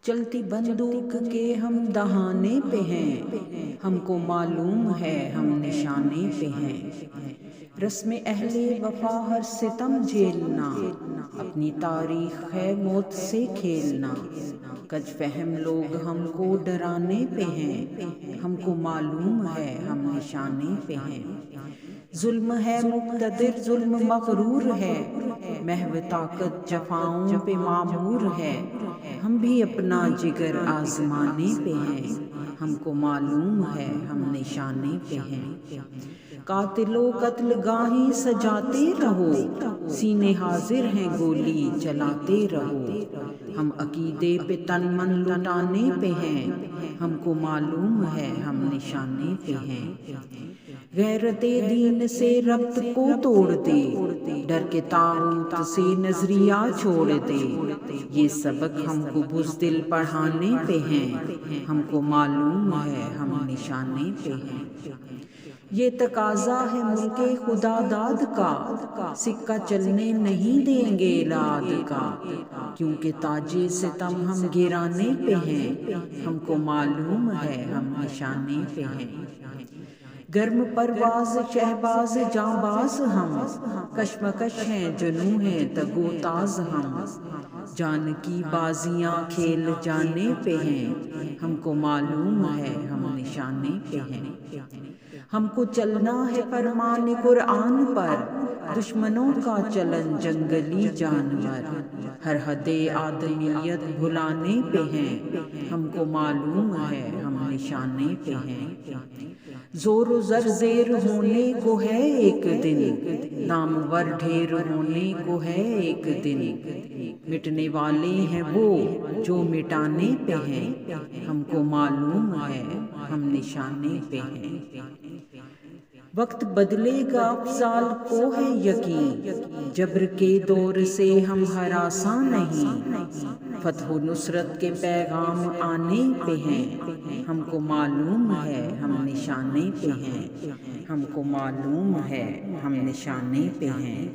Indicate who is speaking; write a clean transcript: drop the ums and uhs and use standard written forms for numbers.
Speaker 1: چلتی بندوق کے ہم دہانے پہ ہیں، ہم کو معلوم ہے ہم نشانے پہ ہیں۔ رسم اہل وفا ہر ستم جھیلنا، اپنی تاریخ ہے موت سے کھیلنا۔ کج فہم لوگ ہم کو ڈرانے پہ ہیں، ہم کو معلوم ہے ہم نشانے پہ ہیں۔ ظلم ہے مقتدر ظلم مغرور ہے، محو طاقت جفاؤں پہ معمور ہے۔ ہم بھی اپنا جگر آزمانے پہ ہیں، ہم کو معلوم ہے ہم نشانے پہ ہیں۔ قاتل و قتل گاہیں سجاتے رہو، سینے حاضر ہیں گولی چلاتے رہو۔ ہم عقیدے پہ تن من لٹانے پہ ہیں، ہم کو معلوم ہے ہم نشانے پہ ہیں۔ غیرت دین سے ربط کو توڑ دے، ڈر کے طاغوت سے نظریہ چھوڑ دے۔ یہ سبق ہم کو بزدل پڑھانے پہ ہیں، ہم کو معلوم ہے ہم نشانے پہ ہیں۔ یہ تقاضا ہے ملک خدا داد کا، سکہ چلنے نہیں دیں گے لاد کا۔ کیونکہ تاج ستم ہم گرانے پہ ہیں، ہم کو معلوم ہے ہم نشانے پہ ہیں۔ گرم پرواز شہباز جانباز ہم، کشمکش ہیں جنوں ہیں تگ و تاز ہم۔ جان کی بازیاں کھیل جانے پہ ہیں، ہم کو معلوم ہے ہم نشانے پہ ہیں۔ ہم کو چلنا ہے فرمان قرآن پر، دشمنوں کا چلن جنگلی جانور۔ ہر حد آدمیت بھلانے پہ ہیں، ہم کو معلوم ہے ہم نشانے پہ ہیں۔ زور و زر زیر ہونے کو ہے ایک دن، نامور ڈھیر ہونے کو ہے ایک دن۔ مٹنے والے ہیں وہ جو مٹانے پہ ہیں، ہم کو معلوم ہے ہم نشانے پہ ہیں۔ وقت بدلے گا افضال کو ہے یقین، جبر کے دور سے ہم ہراساں نہیں۔ فتح و نصرت کے پیغام آنے پہ ہیں، ہم کو معلوم ہے ہم نشانے پہ ہیں۔ ہم کو معلوم ہے ہم نشانے پہ ہیں۔